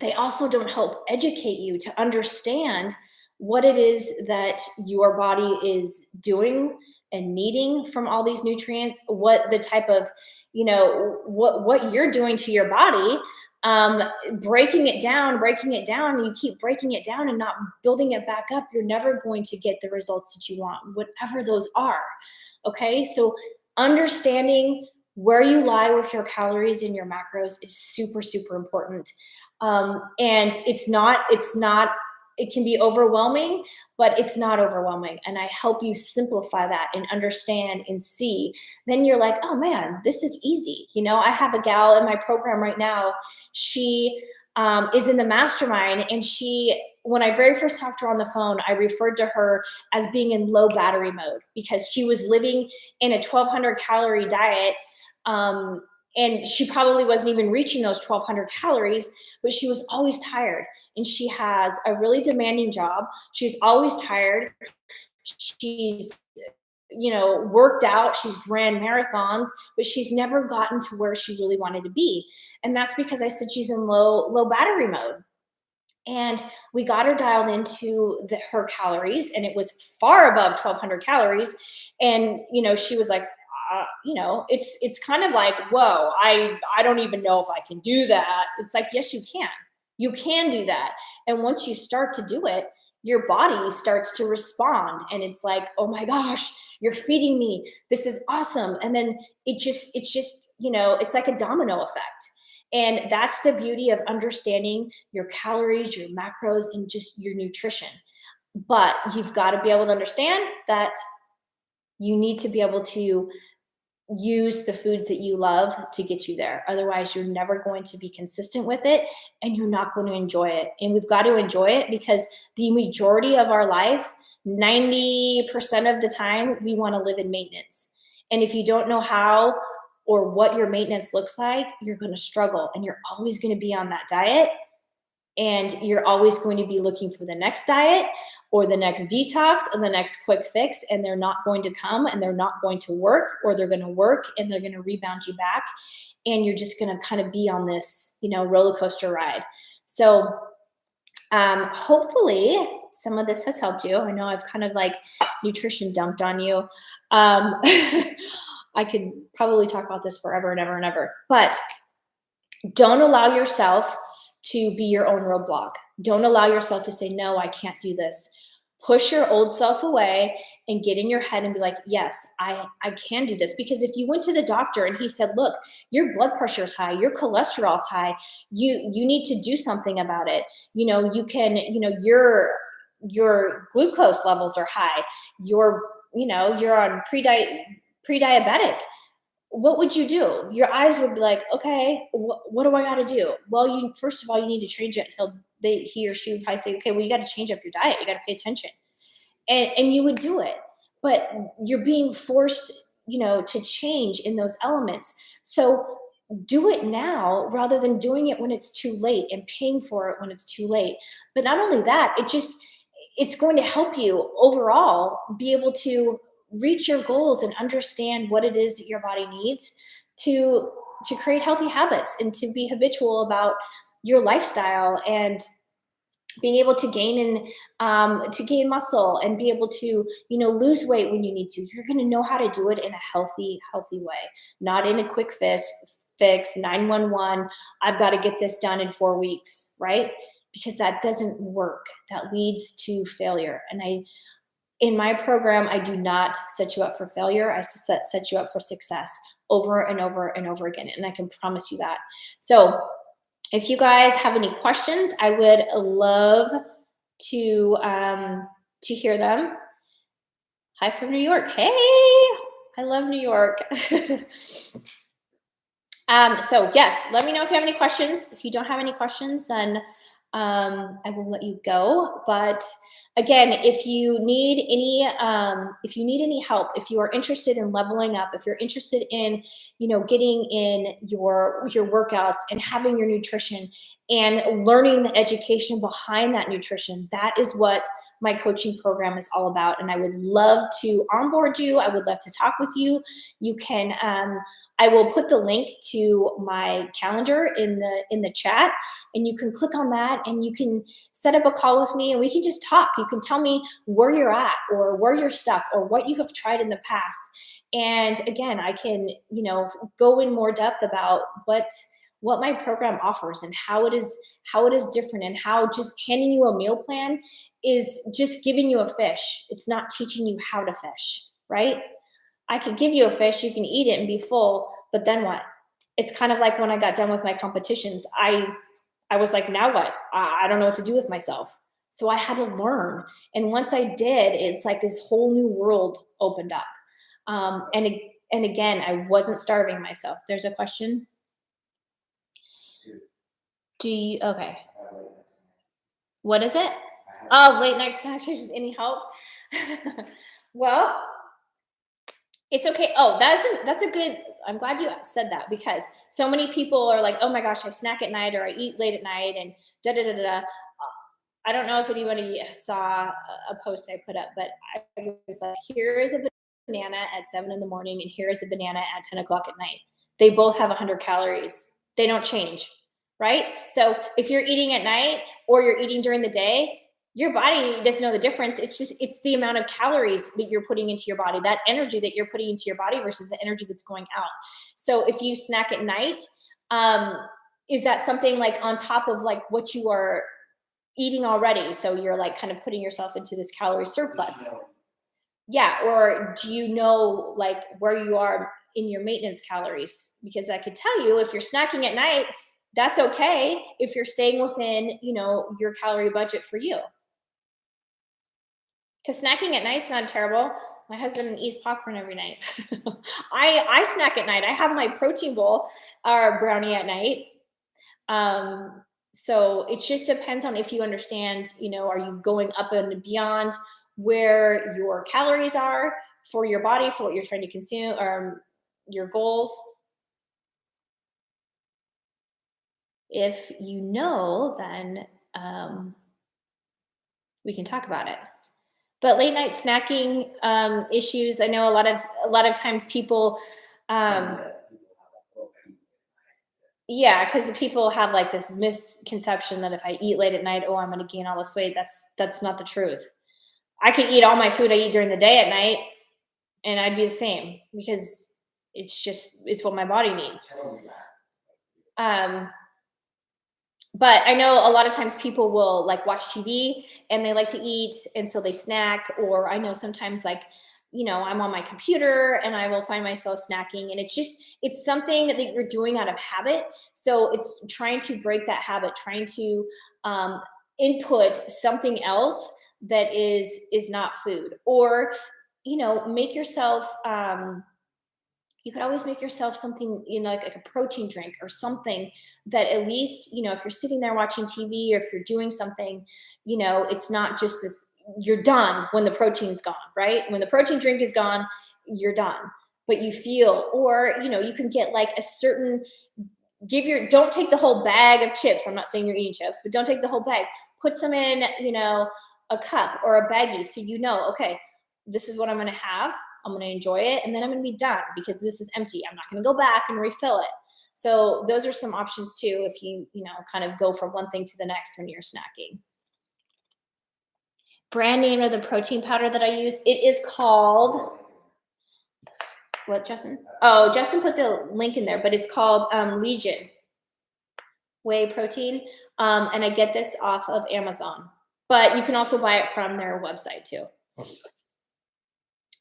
They also don't help educate you to understand what it is that your body is doing and needing from all these nutrients, what the type of, what you're doing to your body, breaking it down, and you keep breaking it down and not building it back up, you're never going to get the results that you want, whatever those are. Okay. So understanding where you lie with your calories and your macros is super, super important. And it can be overwhelming, but it's not overwhelming. And I help you simplify that and understand and see. Then you're like, oh man, this is easy. I have a gal in my program right now. She is in the mastermind, and when I very first talked to her on the phone, I referred to her as being in low battery mode because she was living in a 1,200 calorie diet. And she probably wasn't even reaching those 1,200 calories, but she was always tired. And she has a really demanding job. She's always tired. She's, worked out. She's ran marathons, but she's never gotten to where she really wanted to be. And that's because I said she's in low battery mode. And we got her dialed into her calories, and it was far above 1,200 calories. And, she was like, it's kind of like, whoa, I don't even know if I can do that. It's like, yes, you can do that. And once you start to do it, your body starts to respond, and it's like, oh my gosh, you're feeding me. This is awesome. And then it's just, it's like a domino effect. And that's the beauty of understanding your calories, your macros, and just your nutrition. But you've got to be able to understand that you need to be able to use the foods that you love to get you there. Otherwise, you're never going to be consistent with it, and you're not going to enjoy it. And we've got to enjoy it, because the majority of our life, 90% of the time, we want to live in maintenance. And if you don't know how or what your maintenance looks like, you're going to struggle, and you're always going to be on that diet. And you're always going to be looking for the next diet or the next detox or the next quick fix, and they're not going to come, and they're not going to work, or they're going to work and they're going to rebound you back. And you're just going to kind of be on this, roller coaster ride. So hopefully some of this has helped you. I know I've kind of like nutrition dumped on you. I could probably talk about this forever and ever and ever, but don't allow yourself to be your own roadblock. Don't allow yourself to say, no, I can't do this. Push your old self away and get in your head and be like, yes, I can do this. Because if you went to the doctor and he said, look, your blood pressure is high, your cholesterol is high, you need to do something about it. You can, your glucose levels are high, you're on pre-diabetic. What would you do? Your eyes would be like, okay, what do I got to do? Well, first of all, you need to change it. He or she would probably say, okay, well, you got to change up your diet. You got to pay attention. And you would do it. But you're being forced, to change in those elements. So do it now rather than doing it when it's too late and paying for it when it's too late. But not only that, it's going to help you overall be able to reach your goals and understand what it is that your body needs to create healthy habits and to be habitual about your lifestyle and being able to gain and to gain muscle and be able to lose weight when you need to. You're going to know how to do it in a healthy way, not in a quick fix 911. I've got to get this done in 4 weeks, right? Because that doesn't work. That leads to failure. And in my program, I do not set you up for failure. I set you up for success over and over and over again. And I can promise you that. So if you guys have any questions, I would love to hear them. Hi from New York. Hey, I love New York. So yes, let me know if you have any questions. If you don't have any questions, then I will let you go. But again, if you need any help, if you are interested in leveling up, if you're interested in, getting in your workouts and having your nutrition and learning the education behind that nutrition, that is what my coaching program is all about. And I would love to onboard you. I would love to talk with you. You can, I will put the link to my calendar in the chat, and you can click on that and you can set up a call with me and we can just talk. You can tell me where you're at or where you're stuck or what you have tried in the past. And again, I can, go in more depth about what my program offers and how it is different, and how just handing you a meal plan is just giving you a fish. It's not teaching you how to fish, right? I could give you a fish, you can eat it and be full, but then what? It's kind of like when I got done with my competitions, I was like, now what? I don't know what to do with myself. So I had to learn. And once I did, it's like this whole new world opened up. And again, I wasn't starving myself. There's a question. Okay. What is it? Oh, late night snacks. Any help? Well, it's okay. Oh, that's a good, I'm glad you said that, because so many people are like, oh my gosh, I snack at night or I eat late at night and da da da da. I don't know if anybody saw a post I put up, but I was like, here is a banana at 7 a.m. and here is a banana at 10 o'clock at night. They both have 100 calories. They don't change, right? So if you're eating at night or you're eating during the day, your body doesn't know the difference. It's the amount of calories that you're putting into your body, that energy that you're putting into your body versus the energy that's going out. So if you snack at night, is that something like on top of like what you are eating already? So you're like kind of putting yourself into this calorie surplus. Yeah. Or do you know like where you are in your maintenance calories? Because I could tell you, if you're snacking at night, that's okay if you're staying within, your calorie budget for you. Because snacking at night's not terrible. My husband eats popcorn every night. I snack at night. I have my protein bowl or brownie at night. So it just depends on if you understand, are you going up and beyond where your calories are for your body, for what you're trying to consume, or your goals. If you know, then we can talk about it. But late night snacking issues, I know a lot of times people, yeah, because people have like this misconception that if I eat late at night, oh, I'm going to gain all this weight. That's not the truth. I could eat all my food I eat during the day at night, and I'd be the same, because it's what my body needs. But I know a lot of times people will like watch TV and they like to eat, and so they snack. Or I know sometimes like, I'm on my computer and I will find myself snacking, and it's something that you're doing out of habit. So it's trying to break that habit, trying to input something else that is not food. Or, make yourself, you could always make yourself something, like a protein drink or something that at least, if you're sitting there watching TV or if you're doing something, it's not just this, you're done when the protein's gone, right? When the protein drink is gone, you're done. But you feel, or, you can get like a certain, don't take the whole bag of chips. I'm not saying you're eating chips, but don't take the whole bag. Put some in, a cup or a baggie, so you know, okay, this is what I'm going to have. I'm going to enjoy it, and then I'm going to be done because this is empty. I'm not going to go back and refill it. So those are some options too if you kind of go from one thing to the next when you're snacking. Brand name of the protein powder that I use, it is called, what, Justin? Oh, Justin put the link in there, but it's called Legion Whey protein, and I get this off of Amazon, but you can also buy it from their website too.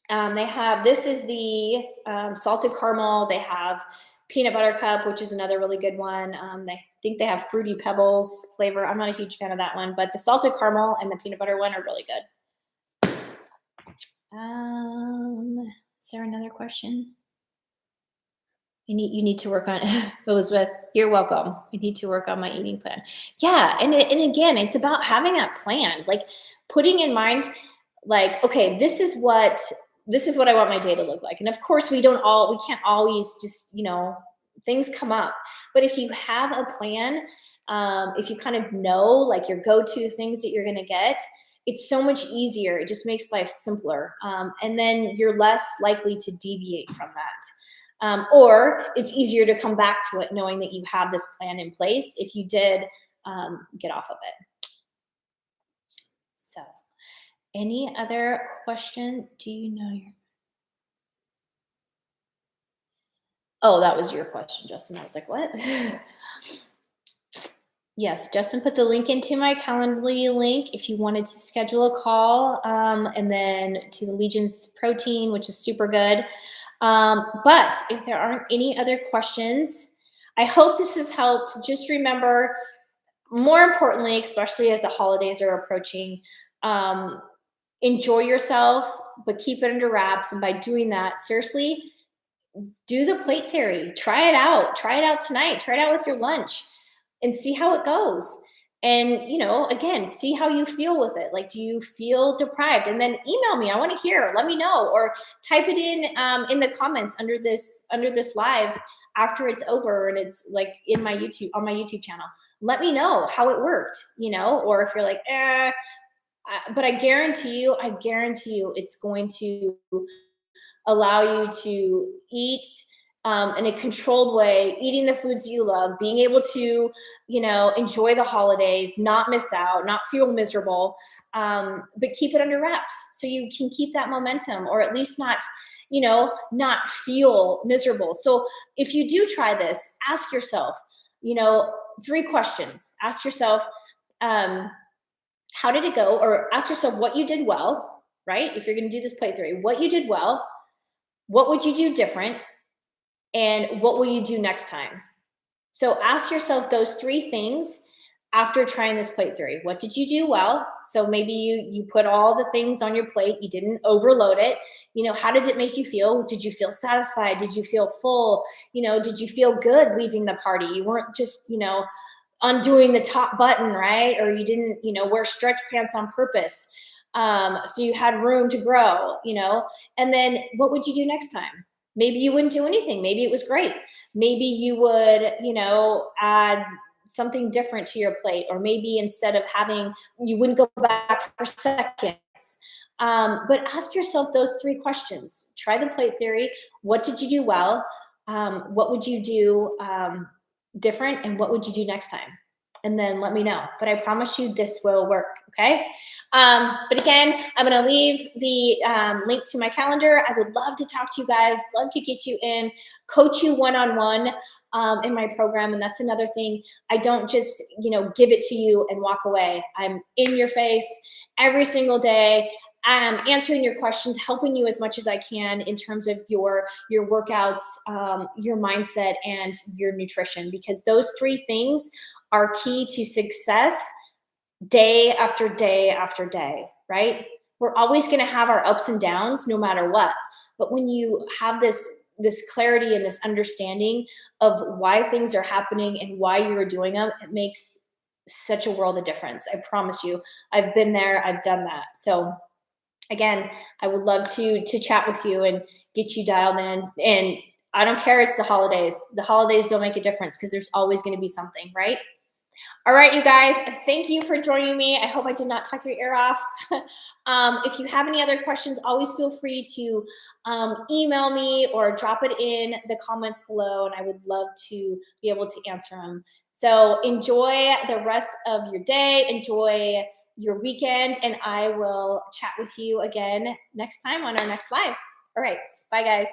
They have, this is the salted caramel. They have peanut butter cup, which is another really good one. I think they have fruity pebbles flavor. I'm not a huge fan of that one, but the salted caramel and the peanut butter one are really good. Is there another question? You need to work on Elizabeth. You're welcome. I need to work on my eating plan. Yeah, and again, it's about having that plan, like putting in mind, like, okay, this is what I want my day to look like. And of course, we can't always just, things come up. But if you have a plan, if you kind of know like your go-to things that you're going to get, it's so much easier. It just makes life simpler. And then you're less likely to deviate from that. Or it's easier to come back to it knowing that you have this plan in place if you did get off of it. So, any other question? Do you know your... Oh, that was your question, Justin. I was like, what? Yes, Justin put the link into my Calendly link if you wanted to schedule a call, and then to the Legion's protein, which is super good. But if there aren't any other questions, I hope this has helped. Just remember, more importantly, especially as the holidays are approaching, enjoy yourself, but keep it under wraps. And by doing that, seriously, do the plate theory. Try it out. Try it out tonight. Try it out with your lunch and see how it goes. And, again, see how you feel with it. Like, do you feel deprived? And then email me. I want to hear. Let me know. Or type it in the comments under this live after it's over and it's like on my YouTube channel. Let me know how it worked, or if you're like, but I guarantee you, it's going to allow you to eat in a controlled way, eating the foods you love, being able to, enjoy the holidays, not miss out, not feel miserable, but keep it under wraps so you can keep that momentum, or at least not feel miserable. So if you do try this, ask yourself, 3 questions. Ask yourself, how did it go? Or ask yourself what you did well, right? If you're going to do this plate theory, what you did well, what would you do different? And what will you do next time? So ask yourself those 3 things after trying this plate theory. What did you do well? So maybe you put all the things on your plate, you didn't overload it. How did it make you feel? Did you feel satisfied? Did you feel full? Did you feel good leaving the party? You weren't just, undoing the top button, right? Or you didn't, wear stretch pants on purpose. So you had room to grow, and then what would you do next time? Maybe you wouldn't do anything. Maybe it was great. Maybe you would, add something different to your plate, or maybe instead of you wouldn't go back for seconds. But ask yourself those 3 questions. Try the plate theory. What did you do well? What would you do different? And what would you do next time? And then let me know. But I promise you this will work, okay? But again, I'm gonna leave the link to my calendar. I would love to talk to you guys, love to get you in, coach you one-on-one in my program. And that's another thing. I don't just, give it to you and walk away. I'm in your face every single day. Answering your questions, helping you as much as I can in terms of your workouts, your mindset, and your nutrition, because those 3 things are key to success day after day after day, right? We're always going to have our ups and downs no matter what. But when you have this clarity and this understanding of why things are happening and why you are doing them, it makes such a world of difference. I promise you, I've been there, I've done that. So again, I would love to chat with you and get you dialed in. And I don't care, it's the holidays. The holidays don't make a difference because there's always going to be something, right? All right, you guys, thank you for joining me. I hope I did not talk your ear off. If you have any other questions, always feel free to email me or drop it in the comments below, and I would love to be able to answer them. So enjoy the rest of your day, enjoy your weekend, and I will chat with you again next time on our next live. All right, bye, guys.